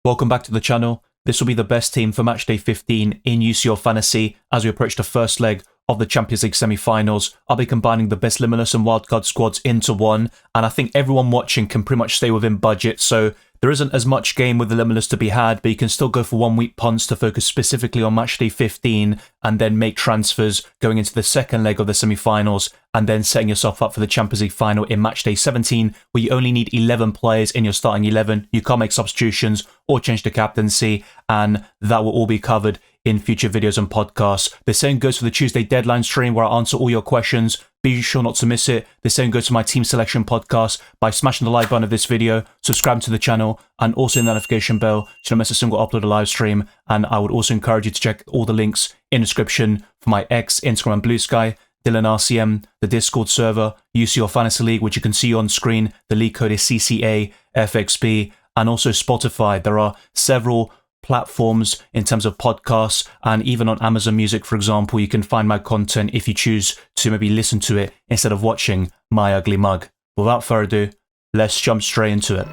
Welcome back to the channel. This will be the best team for Matchday 15 in UCL Fantasy as we approach the first leg of the Champions League semi-finals. I'll be combining the best Limitless and Wildcard squads into one, and I think everyone watching can pretty much stay within budget, so there isn't as much game with the Limitless to be had, but you can still go for 1 week punts to focus specifically on Matchday 15 and then make transfers going into the second leg of the semi-finals and then setting yourself up for the Champions League final in Matchday 17, where you only need 11 players in your starting 11. You can't make substitutions or change the captaincy, and that will all be covered in future videos and podcasts. The same goes for the Tuesday deadline stream where I answer all your questions. Be sure not to miss it. The same goes to my team selection podcast by smashing the like button of this video, subscribe to the channel, and also in the notification bell so you don't miss a single upload or live stream. And I would also encourage you to check all the links in the description for my X, Instagram, and Blue Sky, Dylan RCM, the Discord server, UCL Fantasy League, which you can see on screen. The league code is cCaFxb, and also Spotify. There are several platforms in terms of podcasts, and even on Amazon Music, for example, you can find my content if you choose to maybe listen to it instead of watching my ugly mug. Without further ado, let's jump straight into it.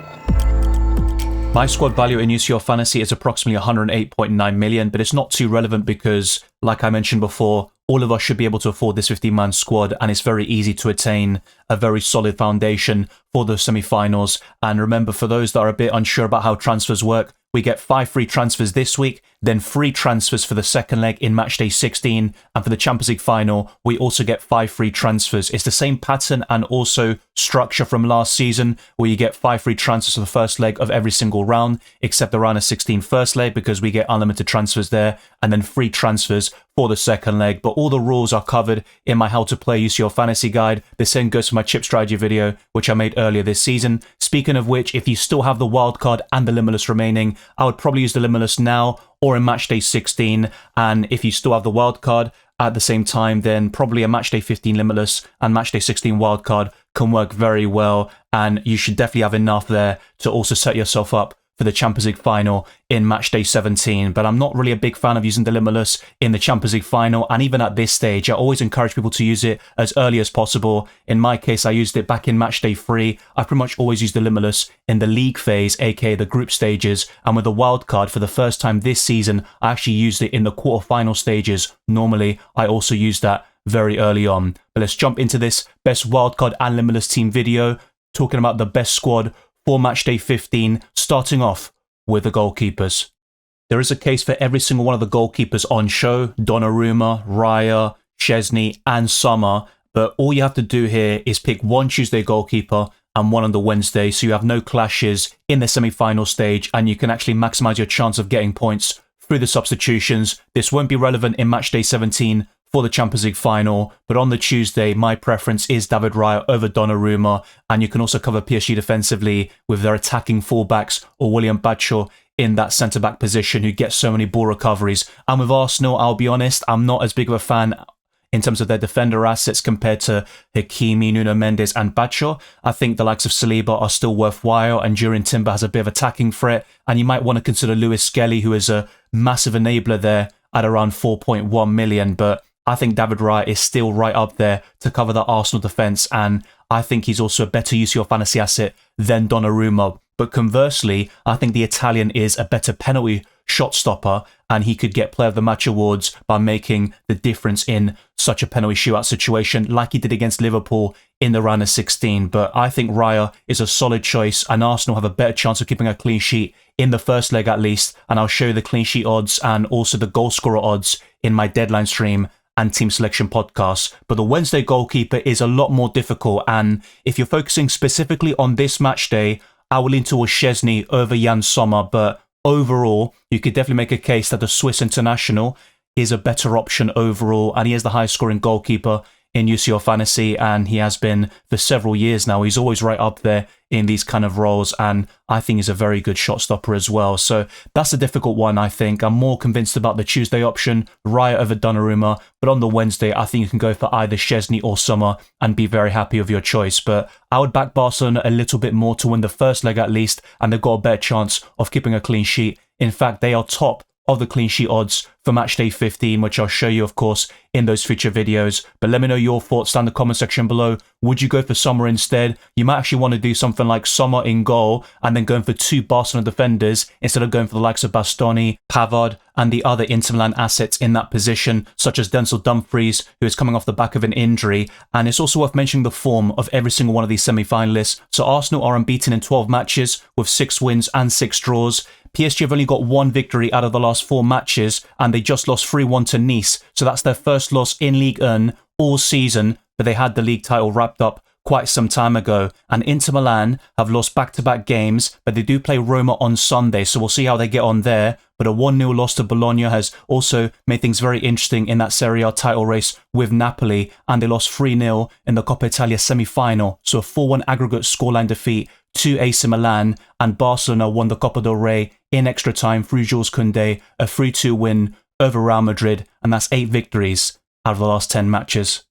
My squad value in UCL Fantasy is approximately 108.9 million, but it's not too relevant because, like I mentioned before, all of us should be able to afford this 15-man squad, and it's very easy to attain a very solid foundation for the semi-finals. And remember, for those that are a bit unsure about how transfers work, we get 5 free transfers this week, then free transfers for the second leg in Matchday 16, and for the Champions League final, we also get 5 free transfers. It's the same pattern and also structure from last season, where you get 5 free transfers for the first leg of every single round, except the round of 16 first leg, because we get unlimited transfers there, and then free transfers for the second leg. But all the rules are covered in my How to Play UCL Fantasy guide. The same goes for my chip strategy video, which I made earlier this season. Speaking of which, if you still have the wildcard and the Limitless remaining, I would probably use the Limitless now or in Matchday 16. And if you still have the wildcard at the same time, then probably a Matchday 15 Limitless and Matchday 16 wildcard can work very well. And you should definitely have enough there to also set yourself up for the Champions League final in Matchday 17. But I'm not really a big fan of using the Limitless in the Champions League final, and even at this stage, I always encourage people to use it as early as possible. In my case, I used it back in Matchday 3. I pretty much always use the Limitless in the league phase, aka the group stages, and with the wildcard for the first time this season, I actually used it in the quarterfinal stages. Normally, I also use that very early on. But let's jump into this best wildcard and Limitless team video, talking about the best squad for Matchday 15, starting off with the goalkeepers. There is a case for every single one of the goalkeepers on show: Donnarumma, Raya, Szczesny, and Sommer. But all you have to do here is pick one Tuesday goalkeeper and one on the Wednesday, so you have no clashes in the semi-final stage, and you can actually maximize your chance of getting points through the substitutions. This won't be relevant in Matchday 17 for the Champions League final, but on the Tuesday, my preference is David Raya over Donnarumma, and you can also cover PSG defensively with their attacking fullbacks or William Baccio in that centre-back position who gets so many ball recoveries. And with Arsenal, I'll be honest, I'm not as big of a fan in terms of their defender assets compared to Hakimi, Nuno Mendes, and Baccio. I think the likes of Saliba are still worthwhile, and Durin Timber has a bit of attacking threat, and you might want to consider Lewis Skelly, who is a massive enabler there at around 4.1 million, but I think David Raya is still right up there to cover the Arsenal defence, and I think he's also a better UCL fantasy asset than Donnarumma. But conversely, I think the Italian is a better penalty shot stopper, and he could get Player of the Match awards by making the difference in such a penalty shootout situation like he did against Liverpool in the round of 16. But I think Raya is a solid choice, and Arsenal have a better chance of keeping a clean sheet in the first leg at least, and I'll show you the clean sheet odds and also the goal scorer odds in my deadline stream and team selection podcasts. But the Wednesday goalkeeper is a lot more difficult, and if you're focusing specifically on this match day, I will lean towards Szczesny over Jan Sommer, but overall, you could definitely make a case that the Swiss international is a better option overall, and he is the highest scoring goalkeeper in UCL Fantasy, and he has been for several years now. He's always right up there in these kind of roles, and I think he's a very good shot stopper as well. So that's a difficult one, I think. I'm more convinced about the Tuesday option, Raya over Donnarumma, but on the Wednesday, I think you can go for either Szczesny or Sommer and be very happy with your choice. But I would back Barcelona a little bit more to win the first leg at least, and they've got a better chance of keeping a clean sheet. In fact, they are top of the clean sheet odds for Matchday 15, which I'll show you, of course, in those future videos. But let me know your thoughts down in the comment section below. Would you go for Sommer instead? You might actually want to do something like Sommer in goal and then going for 2 Barcelona defenders instead of going for the likes of Bastoni, Pavard, and the other Inter Milan assets in that position, such as Denzel Dumfries, who is coming off the back of an injury. And it's also worth mentioning the form of every single one of these semi-finalists. So Arsenal are unbeaten in 12 matches with 6 wins and 6 draws. PSG have only got 1 victory out of the last 4 matches, and they just lost 3-1 to Nice. So that's their first loss in Ligue 1 all season, but they had the league title wrapped up quite some time ago. And Inter Milan have lost back-to-back games, but they do play Roma on Sunday, so we'll see how they get on there. But a 1-0 loss to Bologna has also made things very interesting in that Serie A title race with Napoli, and they lost 3-0 in the Coppa Italia semi-final. So a 4-1 aggregate scoreline defeat to AC Milan, and Barcelona won the Copa del Rey in extra time through Jules Koundé, a 3-2 win over Real Madrid, and that's 8 victories out of the last 10 matches.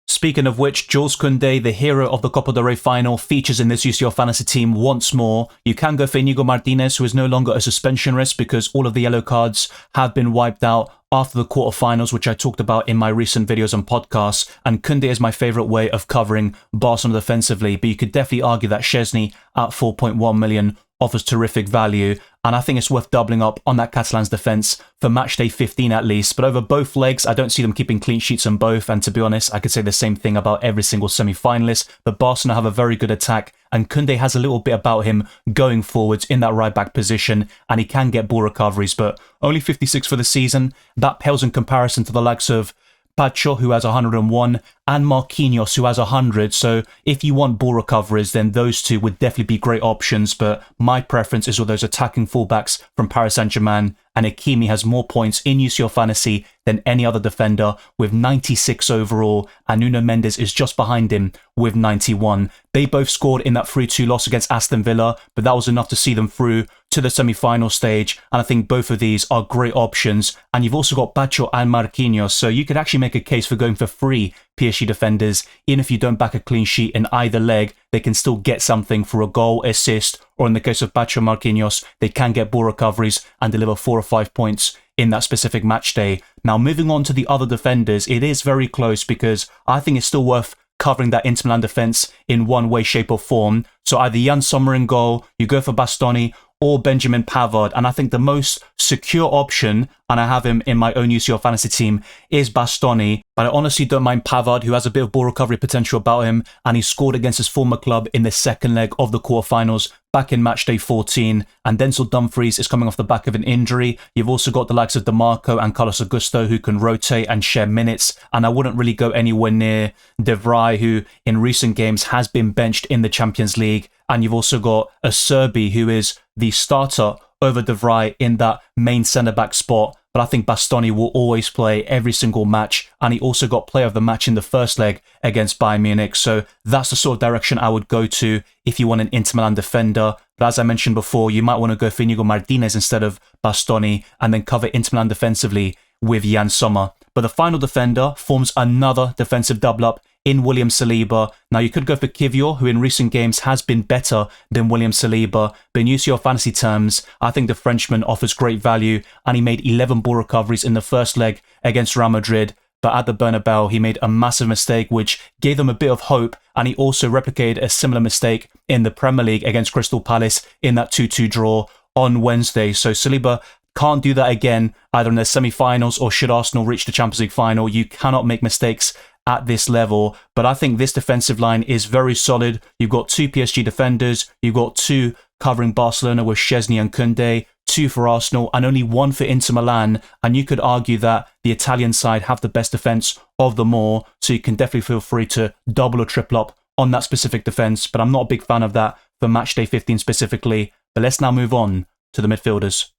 Speaking of which, Jules Koundé, the hero of the Copa del Rey final, features in this UCL Fantasy Team once more. You can go for Inigo Martinez, who is no longer a suspension risk because all of the yellow cards have been wiped out after the quarterfinals, which I talked about in my recent videos and podcasts, and Koundé is my favourite way of covering Barcelona defensively, but you could definitely argue that Szczesny at 4.1 million offers terrific value, and I think it's worth doubling up on that Catalan's defence for Matchday 15 at least. But over both legs, I don't see them keeping clean sheets on both, and to be honest, I could say the same thing about every single semi-finalist, but Barcelona have a very good attack, and Koundé has a little bit about him going forwards in that right-back position, and he can get ball recoveries, but only 56 for the season. That pales in comparison to the likes of Pacho, who has 101, and Marquinhos, who has 100. So if you want ball recoveries, then those two would definitely be great options. But my preference is with those attacking fullbacks from Paris Saint-Germain, and Hakimi has more points in UCL Fantasy than any other defender with 96 overall, and Nuno Mendes is just behind him with 91. They both scored in that 3-2 loss against Aston Villa, but that was enough to see them through to the semi-final stage, and I think both of these are great options. And you've also got Pacho and Marquinhos, so you could actually make a case for going for 3 PSG defenders. Even if you don't back a clean sheet in either leg, they can still get something for a goal, assist, or in the case of Pacho Marquinhos, they can get ball recoveries and deliver 4 or 5 points in that specific match day. Now, moving on to the other defenders, it is very close because I think it's still worth covering that Inter Milan defence in one way, shape or form. So either Jan Sommer in goal, you go for Bastoni, or Benjamin Pavard, and I think the most secure option, and I have him in my own UCL Fantasy Team, is Bastoni, but I honestly don't mind Pavard, who has a bit of ball recovery potential about him, and he scored against his former club in the second leg of the quarterfinals back in Matchday 14, and Denzel Dumfries is coming off the back of an injury. You've also got the likes of DeMarco and Carlos Augusto, who can rotate and share minutes, and I wouldn't really go anywhere near De Vrij, who in recent games has been benched in the Champions League. And you've also got a Serbi, who is the starter over De Vrij in that main centre-back spot. But I think Bastoni will always play every single match. And he also got player of the match in the first leg against Bayern Munich. So that's the sort of direction I would go to if you want an Inter Milan defender. But as I mentioned before, you might want to go for Inigo Martinez instead of Bastoni and then cover Inter Milan defensively with Jan Sommer. But the final defender forms another defensive double-up in William Saliba. Now, you could go for Kivior, who in recent games has been better than William Saliba, but in UCL Fantasy terms, I think the Frenchman offers great value, and he made 11 ball recoveries in the first leg against Real Madrid. But at the Bernabeu, he made a massive mistake, which gave them a bit of hope, and he also replicated a similar mistake in the Premier League against Crystal Palace in that 2-2 draw on Wednesday. So Saliba can't do that again, either in the semi-finals or should Arsenal reach the Champions League final. You cannot make mistakes at this level, but I think this defensive line is very solid. You've got 2 PSG defenders, you've got 2 covering Barcelona with Szczesny and Koundé, 2 for Arsenal, and only 1 for Inter Milan, and you could argue that the Italian side have the best defence of them all, so you can definitely feel free to double or triple up on that specific defence, but I'm not a big fan of that for Matchday 15 specifically. But let's now move on to the midfielders.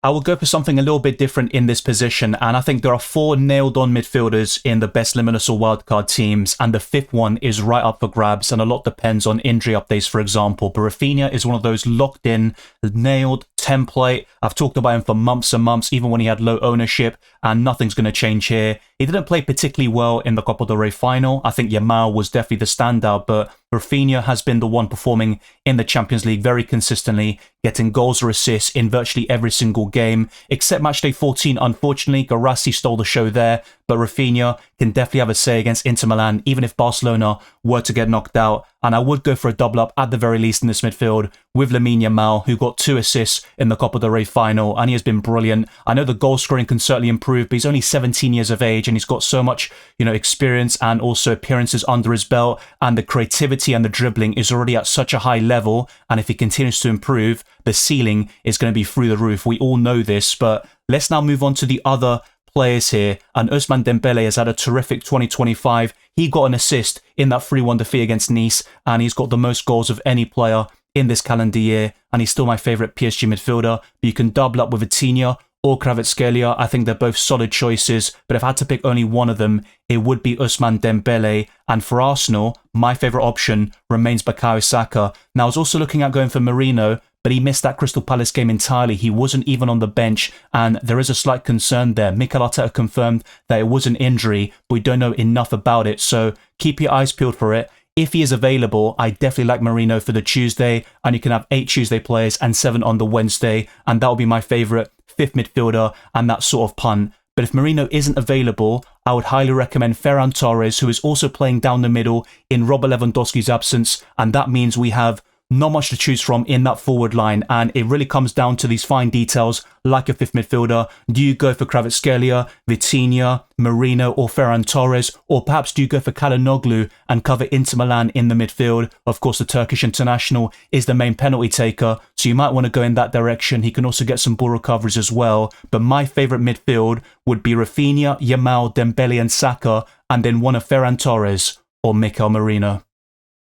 I will go for something a little bit different in this position, and I think there are 4 nailed-on midfielders in the best Limitless or Wildcard teams, and the 5th one is right up for grabs, and a lot depends on injury updates, for example. But Rafinha is one of those locked-in, nailed template. I've talked about him for months and months, even when he had low ownership, and nothing's going to change here. He didn't play particularly well in the Copa del Rey final. I think Yamal was definitely the standout, but Rafinha has been the one performing in the Champions League very consistently, getting goals or assists in virtually every single game, except Matchday 14. Unfortunately, Guirassy stole the show there, but Rafinha can definitely have a say against Inter Milan, even if Barcelona were to get knocked out. And I would go for a double up at the very least in this midfield with Lamine Yamal, who got 2 assists in the Copa del Rey final, and he has been brilliant. I know the goal scoring can certainly improve, but he's only 17 years of age, and he's got so much, experience and also appearances under his belt, and the creativity and the dribbling is already at such a high level. And if he continues to improve, the ceiling is going to be through the roof. We all know this, but let's now move on to the other players here. And Ousmane Dembele has had a terrific 2025. He got an assist in that 3-1 defeat against Nice, and he's got the most goals of any player in this calendar year, and he's still my favourite PSG midfielder. But you can double up with Vitinha or Kvaratskhelia. I think they're both solid choices, but if I had to pick only one of them, it would be Ousmane Dembele. And for Arsenal, my favourite option remains Bukayo Saka. Now, I was also looking at going for Merino, but he missed that Crystal Palace game entirely. He wasn't even on the bench, and there is a slight concern there. Mikel Arteta confirmed that it was an injury, but we don't know enough about it, so keep your eyes peeled for it. If he is available, I definitely like Merino for the Tuesday, and you can have 8 Tuesday players and 7 on the Wednesday, and that will be my favourite 5th midfielder and that sort of punt. But if Merino isn't available, I would highly recommend Ferran Torres, who is also playing down the middle in Robert Lewandowski's absence, and that means we have not much to choose from in that forward line, and it really comes down to these fine details like a 5th midfielder. Do you go for Kvaratskhelia, Vitinha, Merino or Ferran Torres, or perhaps do you go for Çalhanoğlu and cover Inter Milan in the midfield? Of course, the Turkish international is the main penalty taker, so you might want to go in that direction. He can also get some ball recoveries as well, but my favourite midfield would be Rafinha, Yamal, Dembele and Saka, and then one of Ferran Torres or Mikel Merino.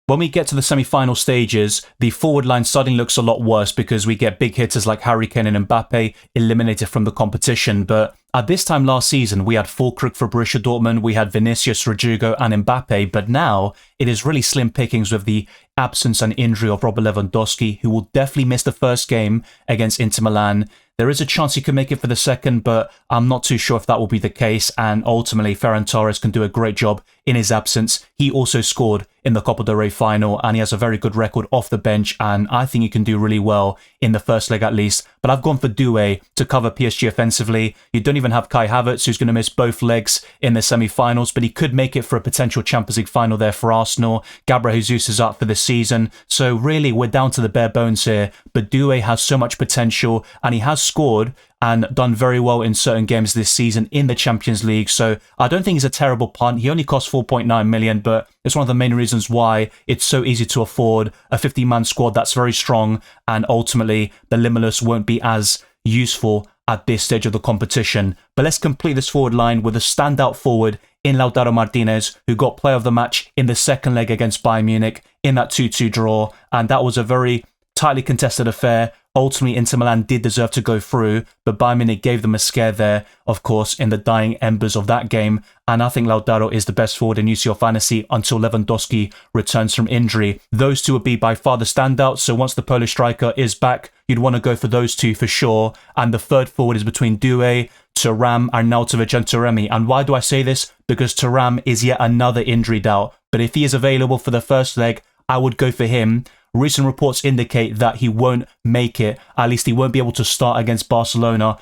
When we get to the semi-final stages, the forward line suddenly looks a lot worse because we get big hitters like Harry Kane and Mbappe eliminated from the competition. But at this time last season, we had Füllkrug for Borussia Dortmund, we had Vinicius, Rodrygo and Mbappe, but now it is really slim pickings with the absence and injury of Robert Lewandowski, who will definitely miss the first game against Inter Milan. There is a chance he could make it for the second, but I'm not too sure if that will be the case, and ultimately Ferran Torres can do a great job in his absence. He also scored in the Copa del Rey final, and he has a very good record off the bench, and I think he can do really well in the first leg at least. But I've gone for Doué to cover PSG offensively. You don't even have Kai Havertz, who's going to miss both legs in the semi-finals, but he could make it for a potential Champions League final there for Arsenal. Gabriel Jesus is out for the season, so really we're down to the bare bones here. But Doué has so much potential, and he has scored and done very well in certain games this season in the Champions League, so I don't think he's a terrible punt. He only costs 4.9 million, but it's one of the main reasons why it's so easy to afford a 50-man squad that's very strong, and ultimately the Limitless won't be as useful at this stage of the competition. But let's complete this forward line with a standout forward in Lautaro Martinez, who got player of the match in the second leg against Bayern Munich in that 2-2 draw, and that was a very tightly contested affair. Ultimately, Inter Milan did deserve to go through, but Bayern Munich gave them a scare there, of course, in the dying embers of that game. And I think Lautaro is the best forward in UCL Fantasy until Lewandowski returns from injury. Those two would be by far the standouts, so once the Polish striker is back, you'd want to go for those two for sure. And the third forward is between Doué, Thuram, Arnautovic and Taremi. And why do I say this? Because Thuram is yet another injury doubt. But if he is available for the first leg, I would go for him. Recent reports indicate that he won't make it. At least he won't be able to start against Barcelona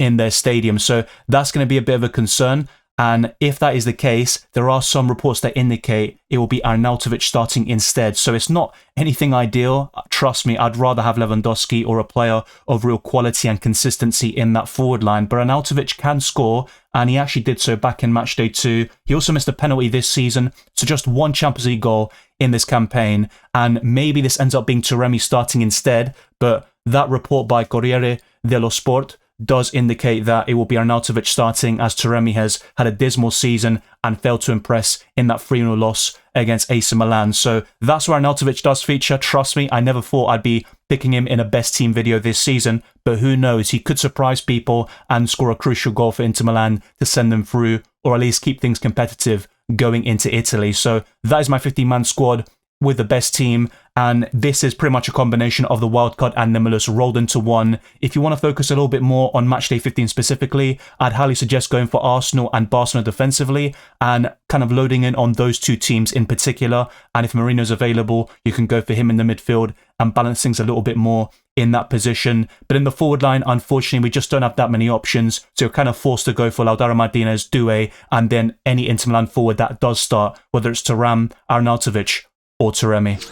in their stadium. So that's going to be a bit of a concern. And if that is the case, there are some reports that indicate it will be Arnautovic starting instead. So it's not anything ideal. Trust me, I'd rather have Lewandowski or a player of real quality and consistency in that forward line. But Arnautovic can score, and he actually did so back in Matchday 2. He also missed a penalty this season, so just one Champions League goal in this campaign. And maybe this ends up being Taremi starting instead, but that report by Corriere dello Sport does indicate that it will be Arnautovic starting, as Taremi has had a dismal season and failed to impress in that 3-0 loss against AC Milan. So that's where Arnautovic does feature. Trust me, I never thought I'd be picking him in a best team video this season, but who knows, he could surprise people and score a crucial goal for Inter Milan to send them through, or at least keep things competitive going into Italy. So that is my 50-man squad with the best team, And this is pretty much a combination of the Wildcard and Limitless rolled into one. If you want to focus a little bit more on Matchday 15 specifically, I'd highly suggest going for Arsenal and Barcelona defensively and kind of loading in on those two teams in particular. And if Merino's available, you can go for him in the midfield and balance things a little bit more in that position. But in the forward line, unfortunately, we just don't have that many options. So you're kind of forced to go for Lautaro Martinez, Doué, and then any Inter Milan forward that does start, whether it's Thuram, Arnautovic, or Taremi.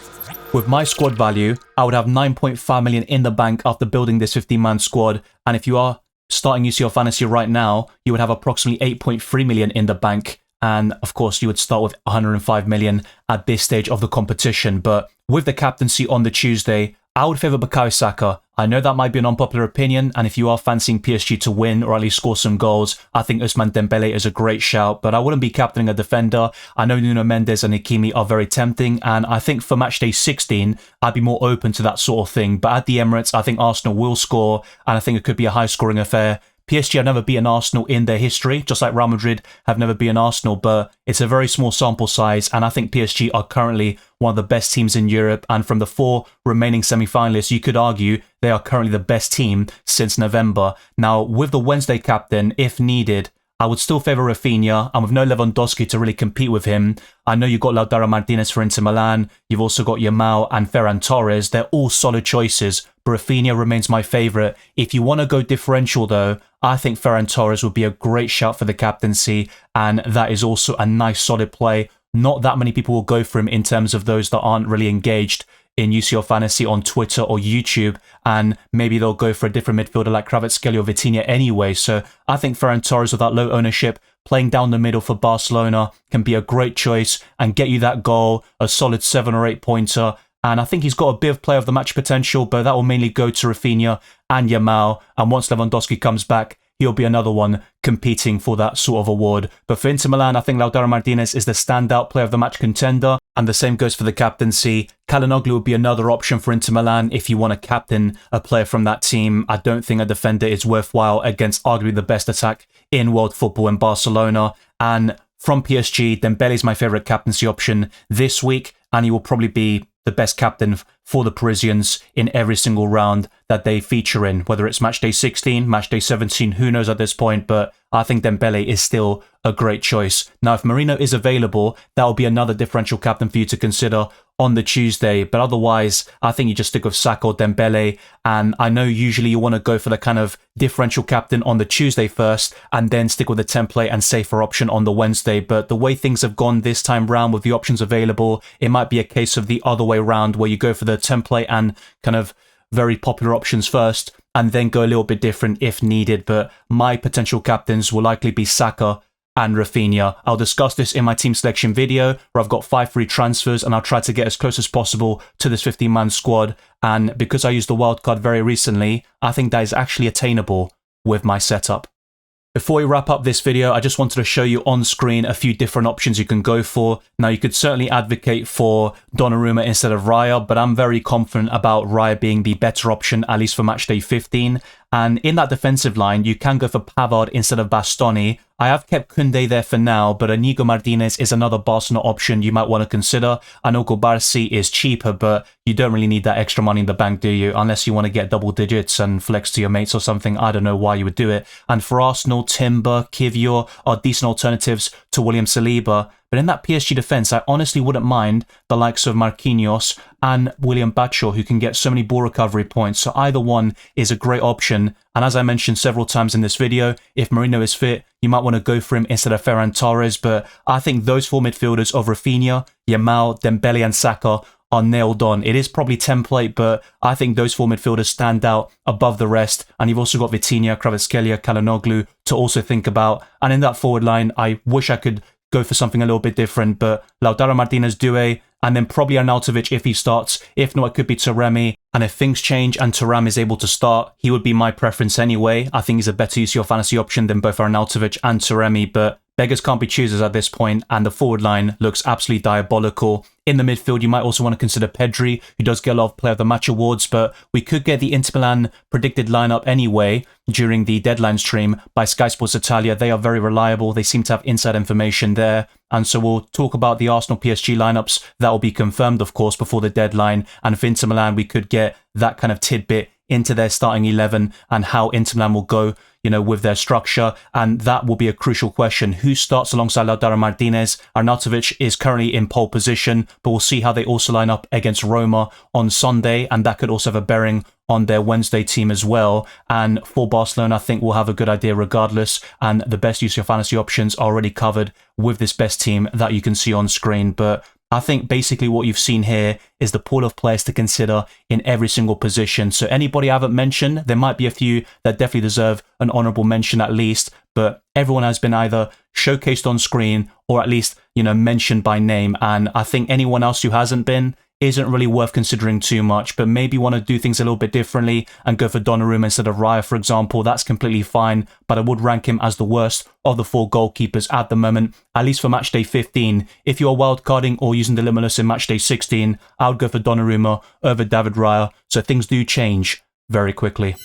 With my squad value, I would have 9.5 million in the bank after building this 15-man squad. And if you are starting UCL Fantasy right now, you would have approximately 8.3 million in the bank. And of course, you would start with 105 million at this stage of the competition. But with the captaincy on the Tuesday, I would favour Bukayo Saka. I know that might be an unpopular opinion, and if you are fancying PSG to win or at least score some goals, I think Ousmane Dembele is a great shout, but I wouldn't be captaining a defender. I know Nuno Mendes and Hakimi are very tempting, and I think for matchday 16, I'd be more open to that sort of thing. But at the Emirates, I think Arsenal will score, and I think it could be a high-scoring affair. PSG have never beaten Arsenal in their history, just like Real Madrid have never beaten Arsenal, but it's a very small sample size, and I think PSG are currently one of the best teams in Europe, and from the 4 remaining semi-finalists, you could argue they are currently the best team since November. Now, with the Wednesday captain, if needed, I would still favour Rafinha, and with no Lewandowski to really compete with him, I know you've got Lautaro Martinez for Inter Milan, you've also got Yamal and Ferran Torres, they're all solid choices, but Rafinha remains my favourite. If you want to go differential though, I think Ferran Torres would be a great shout for the captaincy, and that is also a nice solid play. Not that many people will go for him in terms of those that aren't really engaged in UCL Fantasy on Twitter or YouTube, and maybe they'll go for a different midfielder like Kvaratskhelia or Vitinha anyway. So I think Ferran Torres with that low ownership, playing down the middle for Barcelona, can be a great choice and get you that goal, a solid 7 or 8 pointer. And I think he's got a bit of player of the match potential, but that will mainly go to Rafinha and Yamal. And once Lewandowski comes back, he'll be another one competing for that sort of award. But for Inter Milan, I think Lautaro Martinez is the standout player of the match contender. And the same goes for the captaincy. Calhanoglu would be another option for Inter Milan if you want to captain a player from that team. I don't think a defender is worthwhile against arguably the best attack in world football in Barcelona. And from PSG, Dembele is my favourite captaincy option this week, and he will probably be the best captain for the Parisians in every single round that they feature in, whether it's matchday 16, matchday 17, who knows at this point, but I think Dembele is still a great choice. Now, if Merino is available, that will be another differential captain for you to consider on the Tuesday, but otherwise, I think you just stick with Saka or Dembele, and I know usually you want to go for the kind of differential captain on the Tuesday first, and then stick with the template and safer option on the Wednesday, but the way things have gone this time round with the options available, it might be a case of the other way round, where you go for the template and kind of very popular options first, and then go a little bit different if needed. But my potential captains will likely be Saka and Rafinha. I'll discuss this in my team selection video, where I've got 5 free transfers, and I'll try to get as close as possible to this 15-man squad. And because I used the wildcard very recently, I think that is actually attainable with my setup. Before we wrap up this video, I just wanted to show you on screen a few different options you can go for. Now, you could certainly advocate for Donnarumma instead of Raya, but I'm very confident about Raya being the better option, at least for matchday 15. And in that defensive line, you can go for Pavard instead of Bastoni. I have kept Koundé there for now, but Inigo Martinez is another Barcelona option you might want to consider. I know Kubarsi is cheaper, but you don't really need that extra money in the bank, do you? Unless you want to get double digits and flex to your mates or something. I don't know why you would do it. And for Arsenal, Timber, Kivior are decent alternatives to William Saliba. But in that PSG defence, I honestly wouldn't mind the likes of Marquinhos and William Bachor, who can get so many ball recovery points. So either one is a great option. And as I mentioned several times in this video, if Merino is fit, you might want to go for him instead of Ferran Torres. But I think those 4 midfielders of Rafinha, Yamal, Dembele and Saka are nailed on. It is probably template, but I think those 4 midfielders stand out above the rest. And you've also got Vitinha, Kvaratskhelia, Calhanoglu to also think about. And in that forward line, I wish I could go for something a little bit different, but Lautaro Martinez, Doué, and then probably Arnautovic if he starts. If not, it could be Taremi. And if things change and Thuram is able to start, he would be my preference anyway. I think he's a better UCL fantasy option than both Arnautovic and Taremi, but beggars can't be choosers at this point, and the forward line looks absolutely diabolical. In the midfield, you might also want to consider Pedri, who does get a lot of Player of the Match awards, but we could get the Inter Milan predicted lineup anyway during the deadline stream by Sky Sports Italia. They are very reliable. They seem to have inside information there. And so we'll talk about the Arsenal PSG lineups. That will be confirmed, of course, before the deadline. And for Inter Milan, we could get that kind of tidbit into their starting 11 and how Inter Milan will go, with their structure. And that will be a crucial question. Who starts alongside Lautaro Martinez? Arnautovic is currently in pole position, but we'll see how they also line up against Roma on Sunday. And that could also have a bearing on their Wednesday team as well. And for Barcelona, I think we'll have a good idea regardless. And the best UCL fantasy options are already covered with this best team that you can see on screen. But I think basically what you've seen here is the pool of players to consider in every single position. So anybody I haven't mentioned, there might be a few that definitely deserve an honorable mention at least, but everyone has been either showcased on screen or at least, mentioned by name. And I think anyone else who hasn't been isn't really worth considering too much, but maybe want to do things a little bit differently and go for Donnarumma instead of Raya, for example. That's completely fine, but I would rank him as the worst of the 4 goalkeepers at the moment, at least for Matchday 15. If you're wildcarding or using the Limitless in Matchday 16, I would go for Donnarumma over David Raya, so things do change very quickly.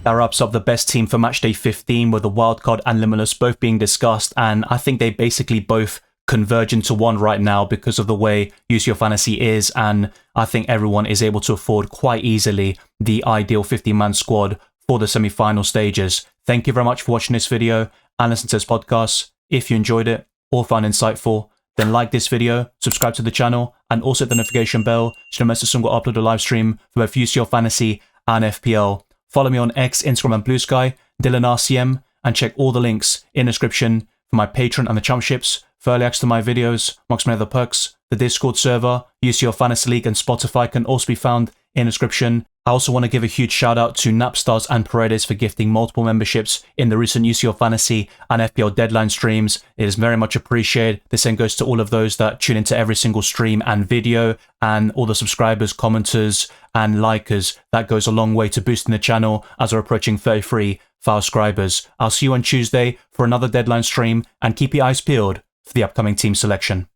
That wraps up the best team for Matchday 15, with the Wildcard and Limitless both being discussed, and I think they basically both converge into one right now because of the way UCL Fantasy is, and I think everyone is able to afford quite easily the ideal 50-man squad for the semi-final stages. Thank you very much for watching this video and listening to this podcast. If you enjoyed it or found it insightful, then like this video, subscribe to the channel, and also hit the notification bell so you don't miss a single upload or live stream for both UCL Fantasy and FPL. Follow me on X, Instagram and Blue Sky, DylanRCM, and check all the links in the description for my Patreon and the championships, for early access to my videos, amongst many other perks. The Discord server, UCL Fantasy League and Spotify can also be found in the description. I also want to give a huge shout out to Napstars and Paredes for gifting multiple memberships in the recent UCL Fantasy and FPL deadline streams. It is very much appreciated. The same goes to all of those that tune into every single stream and video, and all the subscribers, commenters and likers. That goes a long way to boosting the channel as we're approaching 33,000 subscribers. I'll see you on Tuesday for another deadline stream, and keep your eyes peeled for the upcoming team selection.